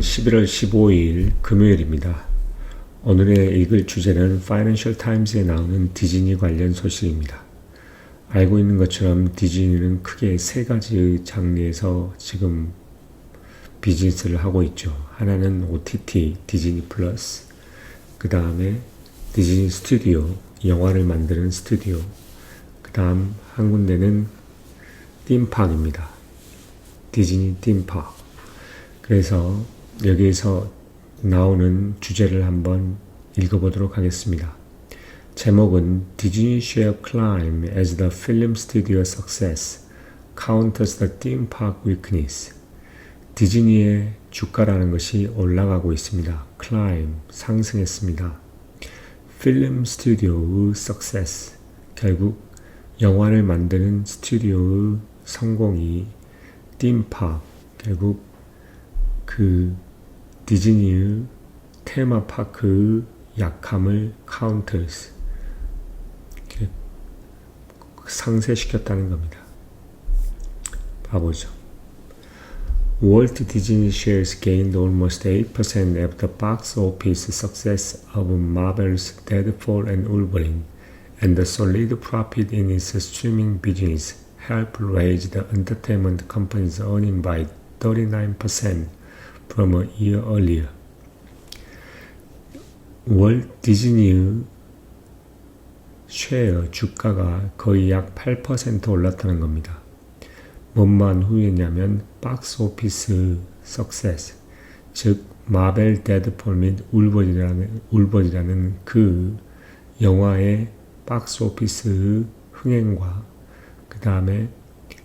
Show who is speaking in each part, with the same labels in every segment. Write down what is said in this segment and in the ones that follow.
Speaker 1: 11월 15일 금요일입니다. 오늘의 읽을 주제는 Financial Times에 나오는 디즈니 관련 소식입니다. 알고 있는 것처럼 디즈니는 크게 세 가지의 장르에서 지금 비즈니스를 하고 있죠. 하나는 OTT, 디즈니 플러스, 그 다음에 디즈니 스튜디오, 영화를 만드는 스튜디오, 그 다음 한 군데는 띵파크입니다. 디즈니 띵파크. 그래서 여기에서 나오는 주제를 한번 읽어보도록 하겠습니다. 제목은 Disney share climb as the film studio success counters the theme park weakness. 디즈니의 주가라는 것이 올라가고 있습니다. climb, 상승했습니다. 필름 스튜디오의 success, 결국 영화를 만드는 스튜디오의 성공이 theme park, 결국 그 디즈니의 테마파크의 약함을 counters, 상쇄시켰다는 겁니다. 봐보죠. Walt Disney shares gained almost 8% of the box office success of Marvel's Deadpool and Wolverine, and the solid profit in its streaming business helped raise the entertainment company's earnings by 39% from a year earlier. 월 디즈니의 쉐어 주가가 거의 약 8% 올랐다는 겁니다. 뭔만 후였냐면 박스 오피스 석세스, 즉 마벨 데드폴 및 울버리라는 그 영화의 박스 오피스의 흥행과 그 다음에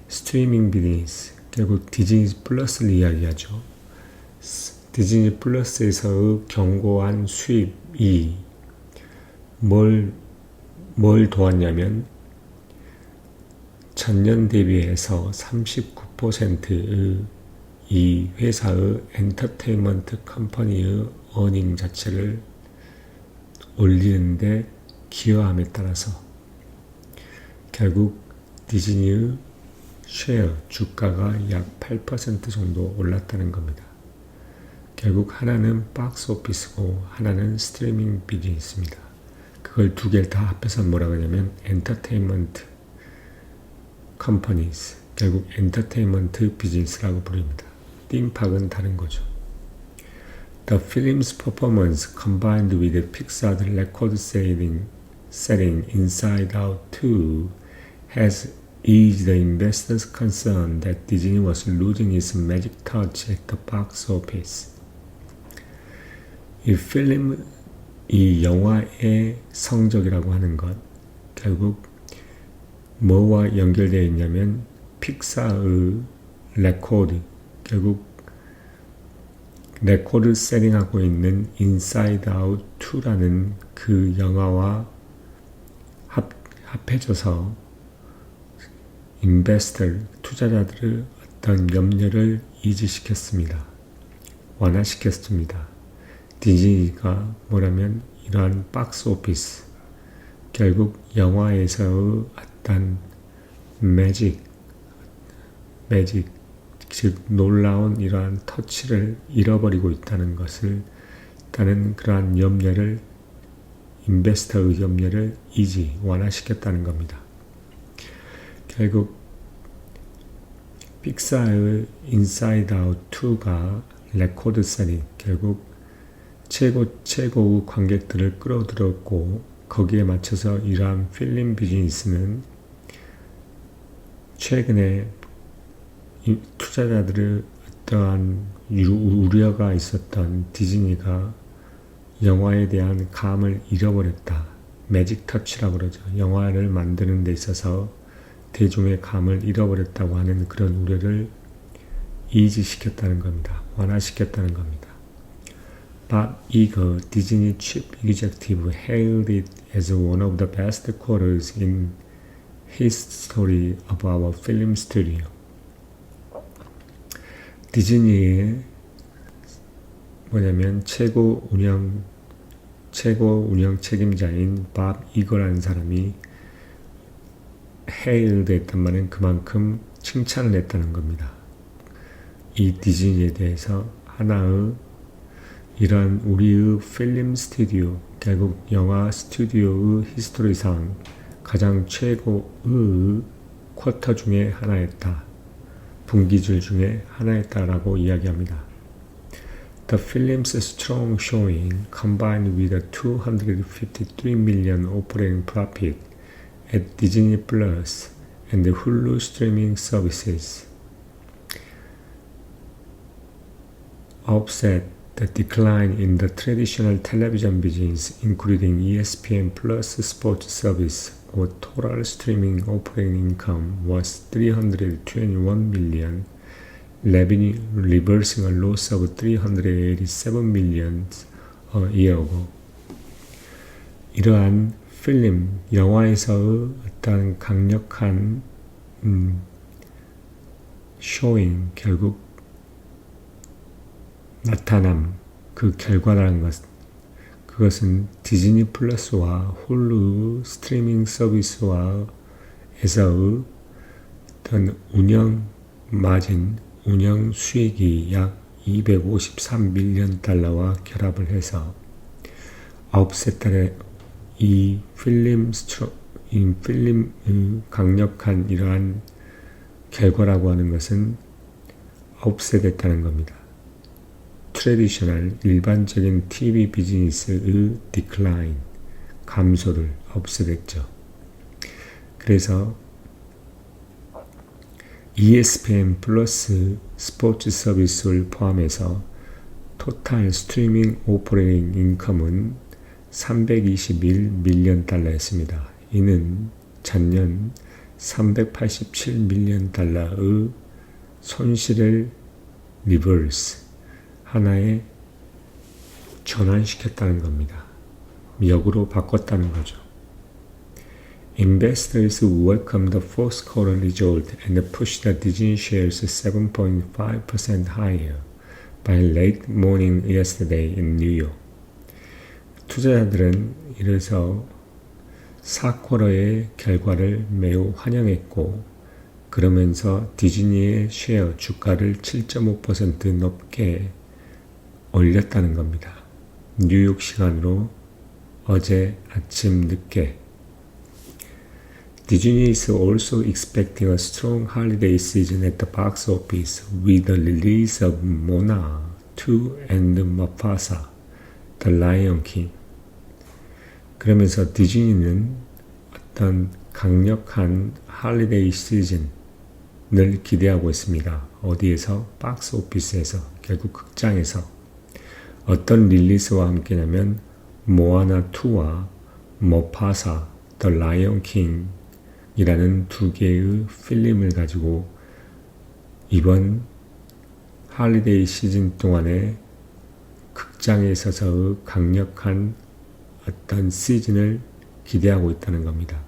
Speaker 1: 스트리밍 비즈니스, 결국 디즈니 플러스를 이야기하죠. 디즈니 플러스에서의 견고한 수입이 뭘 도왔냐면 전년 대비해서 39%의 이 회사의 엔터테인먼트 컴퍼니의 어닝 자체를 올리는데 기여함에 따라서 결국 디즈니의 쉐어 주가가 약 8% 정도 올랐다는 겁니다. 결국 하나는 박스 오피스고 하나는 스트리밍 비즈니스입니다. 그걸 두 개를 다 합해서 뭐라고 하냐면 엔터테인먼트 컴퍼니스, 결국 엔터테인먼트 비즈니스라고 부릅니다. 띵팍은 다른 거죠. The film's performance combined with Pixar's record-setting Inside Out 2 has eased the investors' concern that Disney was losing its magic touch at the box office. 이 영화의 성적이라고 하는 것, 결국 뭐와 연결되어 있냐면 픽사의 레코드, 결국 레코드 세팅하고 있는 인사이드 아웃 2라는 그 영화와 합해져서 인베스터, 투자자들의 어떤 염려를 이지시켰습니다. 완화시켰습니다. 디즈니가 뭐라면 이러한 박스 오피스, 결국 영화에서의 어떤 매직, 즉 놀라운 이러한 터치를 잃어버리고 있다는 것을, 일단은 그러한 염려를, 인베스터의 염려를 완화시켰다는 겁니다. 결국 픽사의 인사이드 아웃 2가 레코드 세팅, 결국 최고의 관객들을 끌어들였고 거기에 맞춰서 이러한 필름 비즈니스는 최근에 투자자들의 어떠한 우려가 있었던 디즈니가 영화에 대한 감을 잃어버렸다. 매직 터치라고 그러죠. 영화를 만드는 데 있어서 대중의 감을 잃어버렸다고 하는 그런 우려를 이지시켰다는 겁니다. 완화시켰다는 겁니다. Bob Iger, Disney chief executive, hailed it as one of the best quarters in history of our film studio. 디즈니의 뭐냐면 최고 운영 책임자인 밥 이거라는 사람이 hailed 했단 말은 그만큼 칭찬을 했다는 겁니다. 이 디즈니에 대해서 하나의 이러한 우리의 필름 스튜디오, 결국 영화 스튜디오의 히스토리상 가장 최고의 쿼터 중에 하나였다. 분기줄 중에 하나였다라고 이야기합니다. The film's strong showing, combined with a 253 million operating profit at Disney Plus and the Hulu streaming services, offset the decline in the traditional television business, including ESPN Plus sports service, or total streaming operating income was 321 million, revenue reversing a loss of 387 million a year ago. 이러한 필름, 영화에서의 어떤 강력한 쇼잉, 결국 나타남, 그 결과라는 것, 그것은 디즈니 플러스와 홀루 스트리밍 서비스와 에서의 어떤 운영 마진, 운영 수익이 약 253밀리언 달러와 결합을 해서 아웃셋달의 이 필름 강력한 이러한 결과라고 하는 것은 아웃셋됐다는 겁니다. 트레디셔널 일반적인 TV 비즈니스의 디클라인, 감소를 없애됐죠. 그래서 ESPN 플러스 스포츠 서비스를 포함해서 토탈 스트리밍 오퍼레이팅 인컴은 321밀리언 달러였습니다. 이는 전년 387밀리언 달러의 손실을 리버스, 하나의 전환시켰다는 겁니다. 역으로 바꿨다는 거죠. Investors welcomed the fourth quarter result and pushed the Disney shares 7.5% higher by late morning yesterday in New York. 투자자들은 이래서 4쿼터의 결과를 매우 환영했고, 그러면서 디즈니의 쉐어 주가를 7.5% 높게 올렸다는 겁니다. 뉴욕 시간으로 어제 아침 늦게. Disney is also expecting a strong holiday season at the box office with the release of Moana 2 and Mufasa, The Lion King. 그러면서 디즈니는 어떤 강력한 할리데이 시즌을 기대하고 있습니다. 어디에서? 박스 오피스에서, 결국 극장에서. 어떤 릴리스와 함께냐면 모아나 2와 머파사, The Lion King 이라는 두 개의 필름을 가지고 이번 할리데이 시즌 동안에 극장에 있어서의 강력한 어떤 시즌을 기대하고 있다는 겁니다.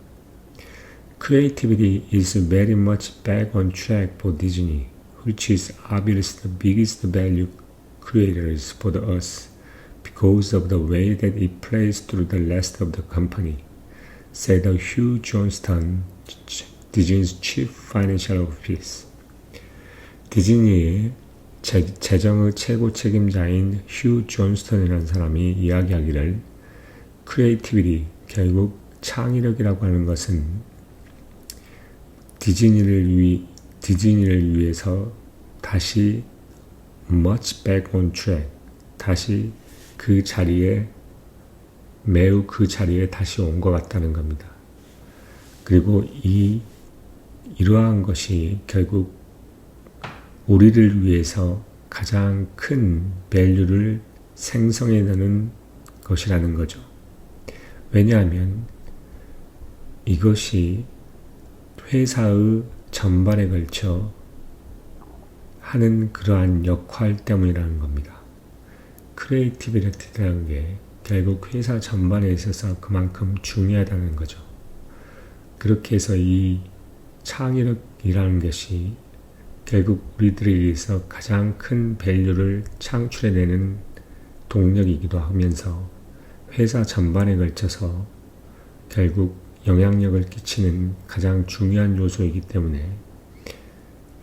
Speaker 1: Creativity is very much back on track for Disney, which is obviously the biggest value creators for us because of the way that it plays through the rest of the company, said Hugh Johnston, Disney's Chief Financial Officer. 디즈니의 재정의 최고 책임자인 휴 존스턴이라는 사람이 이야기하기를 크리에이티비티, 결국 창의력이라고 하는 것은 디즈니를 위해서 다시 much back on track, 다시 그 자리에, 매우 그 자리에 다시 온 것 같다는 겁니다. 그리고 이러한 것이 결국 우리를 위해서 가장 큰 밸류를 생성해내는 것이라는 거죠. 왜냐하면 이것이 회사의 전반에 걸쳐 하는 그러한 역할 때문이라는 겁니다. 크리에이티비티라는 게 결국 회사 전반에 있어서 그만큼 중요하다는 거죠. 그렇게 해서 이 창의력이라는 것이 결국 우리들에 의해서 가장 큰 밸류를 창출해내는 동력이기도 하면서 회사 전반에 걸쳐서 결국 영향력을 끼치는 가장 중요한 요소이기 때문에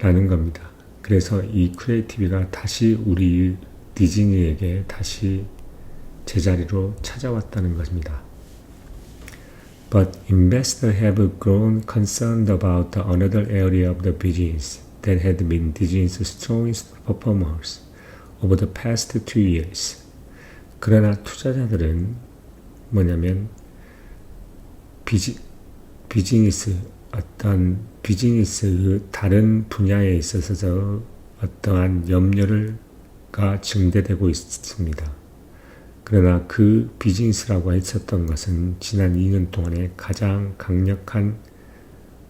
Speaker 1: 라는 겁니다. 그래서 이 크리에이티비가 다시 우리 디즈니에게 다시 제자리로 찾아왔다는 것입니다. But investors have grown concerned about another area of the business that had been Disney's strongest performers over the past 2 years. 그러나 투자자들은 뭐냐면 어떤 비즈니스 다른 분야에 있어서 어떠한 염려가 증대되고 있습니다. 그러나 그 비즈니스라고 했었던 것은 지난 2년 동안에 가장 강력한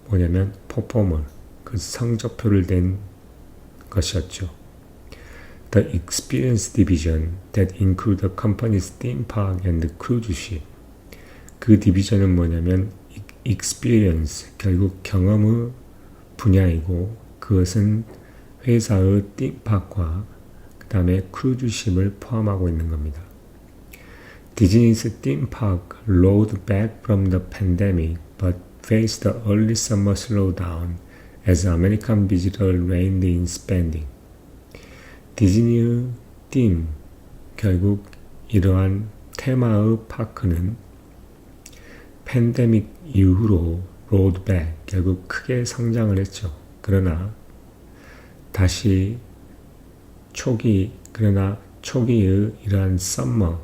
Speaker 1: 뭐냐면 퍼포머, 그 성적표를 낸 것이었죠. The Experience Division that include the company's theme park and cruise ship. 그 디비전은 뭐냐면 Experience, 결국 경험의 분야이고 그것은 회사의 띠팍과 그 다음에 크루즈십을 포함하고 있는 겁니다. Disney's theme park rolled back from the pandemic but faced the early summer slowdown as American visitors reined in spending. 디즈니의 팀, 결국 이러한 테마의 파크는 팬데믹 이후로 로드백, 결국 크게 성장을 했죠. 그러나 초기의 이러한 썸머,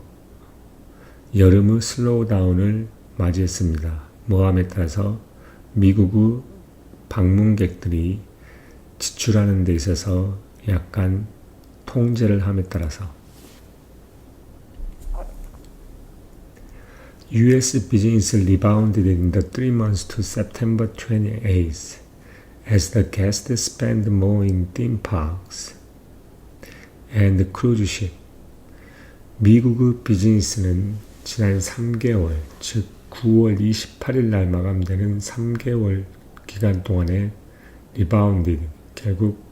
Speaker 1: 여름의 슬로우다운을 맞이했습니다. 모함에 따라서 미국의 방문객들이 지출하는 데 있어서 약간 통제를 함에 따라서 U.S. business rebounded in the 3 months to September 28th as the guests spent more in theme parks and cruise ship. 미국의 비즈니스는 지난 3개월, 즉 9월 28일 날 마감되는 3개월 기간 동안에 리바운드, 결국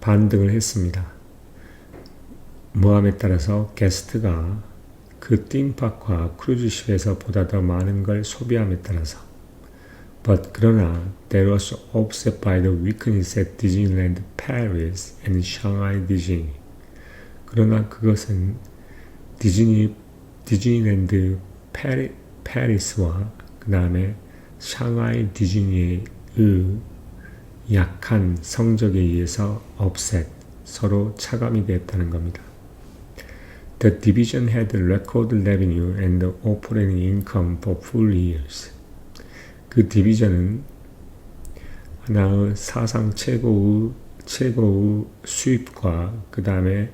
Speaker 1: 반등을 했습니다. 모함에 따라서 게스트가 그 띵팍과 크루즈십에서 보다 더 많은 걸 소비함에 따라서 그러나 that was offset by the weakness at Disneyland Paris and Shanghai Disney. 그러나 그것은 디즈니랜드 파리스와 그 다음에 샹하이 디즈니의 약한 성적에 의해서 offset, 서로 차감이 되었다는 겁니다. The division had record revenue and operating income for full years. 그 디비전은 하나의 사상 최고의 수입과 그 다음에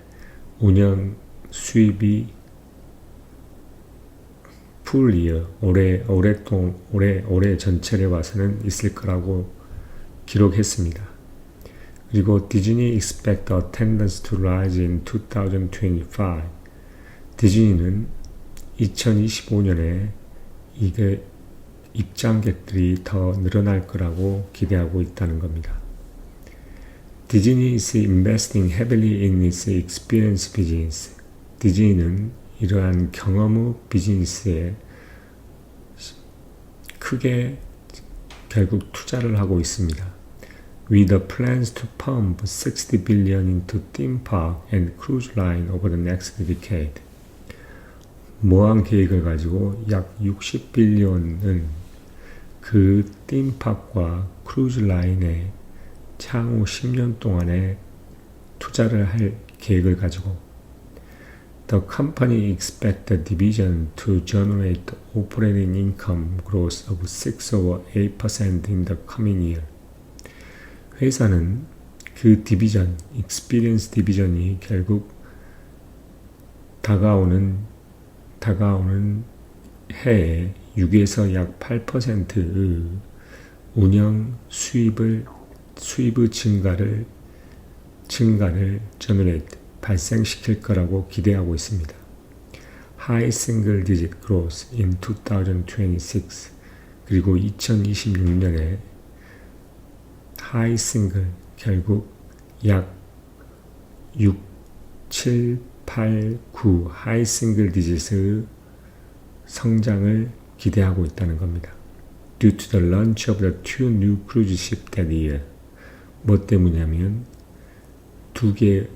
Speaker 1: 운영 수입이 full year, 올해 전체를 봐서는 있을 거라고 기록했습니다. 그리고 Disney expect attendance to rise in 2025. 디즈니는 2025년에 이게 입장객들이 더 늘어날 거라고 기대하고 있다는 겁니다. Disney is investing heavily in its experience business. 디즈니는 이러한 경험의 비즈니스에 크게 결국 투자를 하고 있습니다. With the plans to pump 60 billion into theme park and cruise line over the next decade. 모항 계획을 가지고 약 60빌리언은 그 띵팍과 크루즈 라인에 향후 10년 동안에 투자를 할 계획을 가지고 The company expects the division to generate operating income growth of 6 over 8% in the coming year. 회사는 그 디비전, 익스피리언스 디비전이 결국 다가오는 해에 6에서 약 8%의 운영 수입의 증가를 발생시킬 거라고 기대하고 있습니다. High single digit growth in 2026. 그리고 2026년에 high single, 결국 약 6, 7, 8, 9 high single digit의 성장을 기대하고 있다는 겁니다. Due to the launch of the 2 new cruise ships that year. 뭐 때문이냐면 두 개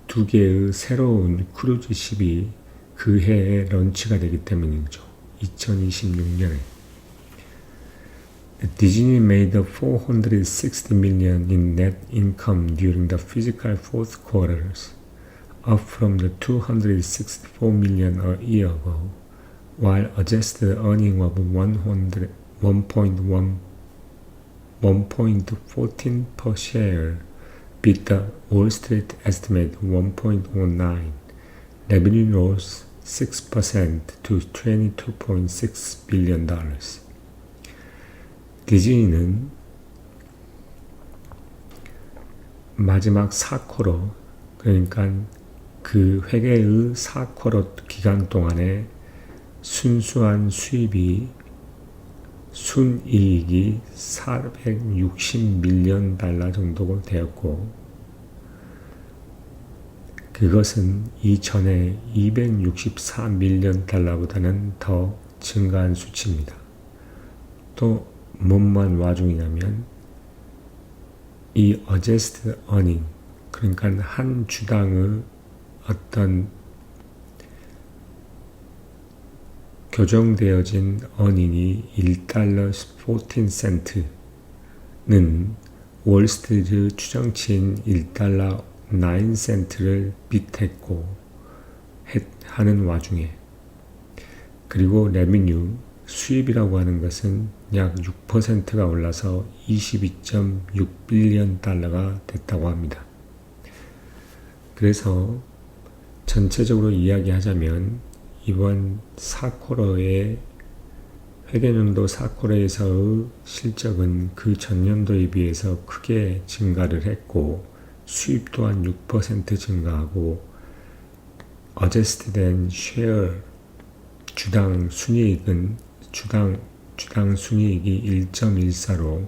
Speaker 1: 두 개의 새로운 크루즈십이 그 해에 런치가 되기 때문이죠. 2026년에. Disney made 460 million in net income during the fiscal fourth quarters, up from the 264 million a year ago, while adjusted earnings of 1.14 per share beat the Wall Street estimate 1.09. Revenue rose 6% to $22.6 billion. 디즈니는 마지막 4쿼터, 그러니까 그 회계의 4쿼터 기간 동안에 순수한 수입이 순이익이 460밀리언 달러 정도 되었고, 그것은 이전에 264밀리언 달러보다는 더 증가한 수치입니다. 또 뭔만 와중이냐면 이 adjusted earning, 그러니까 한 주당의 어떤 교정되어진 earning이 1달러 14센트는 월스트리트 추정치인 1달러 9센트를 빗했고 하는 와중에, 그리고 레미뉴 수입이라고 하는 것은 약 6%가 올라서 22.6빌리언 달러가 됐다고 합니다. 그래서 전체적으로 이야기하자면 이번 4쿼터의 회계연도 4쿼터에서의 실적은 그 전년도에 비해서 크게 증가를 했고, 수입 또한 6% 증가하고, 어제스트된 쉐어 주당 순이익은 주당 순이익이 1.14로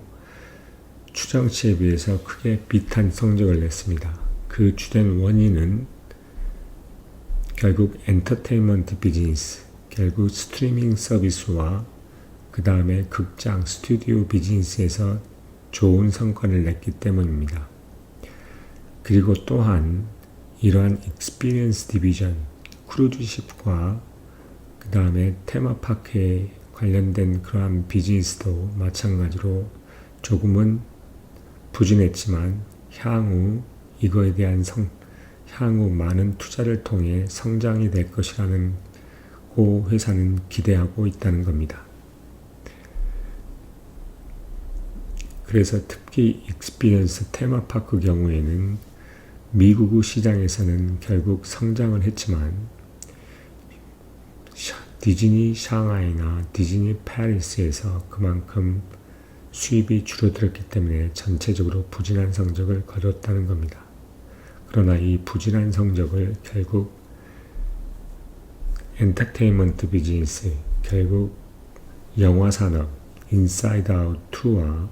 Speaker 1: 추정치에 비해서 크게 비탄 성적을 냈습니다. 그 주된 원인은 결국 엔터테인먼트 비즈니스, 결국 스트리밍 서비스와 그 다음에 극장, 스튜디오 비즈니스에서 좋은 성과를 냈기 때문입니다. 그리고 또한 이러한 익스피리언스 디비전, 크루즈십과 그 다음에 테마파크에 관련된 그러한 비즈니스도 마찬가지로 조금은 부진했지만 향후 이거에 대한 향후 많은 투자를 통해 성장이 될 것이라는 고 회사는 기대하고 있다는 겁니다. 그래서 특히 익스피리언스 테마파크 경우에는 미국 시장에서는 결국 성장을 했지만 디즈니 샹하이나 디즈니 파리스에서 그만큼 수입이 줄어들었기 때문에 전체적으로 부진한 성적을 거뒀다는 겁니다. 그러나 이 부진한 성적을 결국 엔터테인먼트 비즈니스, 결국 영화 산업, 인사이드 아웃 2와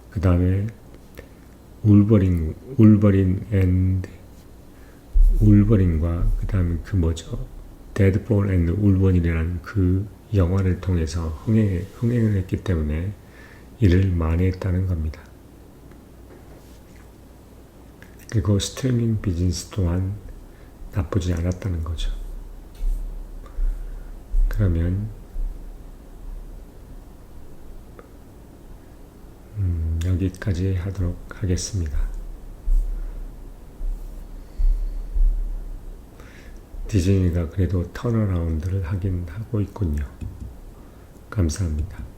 Speaker 1: 그 다음에 울버린과 그 다음에 데드볼 앤드 울버린이라는 그 영화를 통해서 흥행을 했기 때문에 이를 만회했다는 겁니다. 그리고 스트리밍 비즈니스 또한 나쁘지 않았다는 거죠. 그러면 여기까지 하도록 하겠습니다. 디즈니가 그래도 턴어라운드를 하긴 하고 있군요. 감사합니다.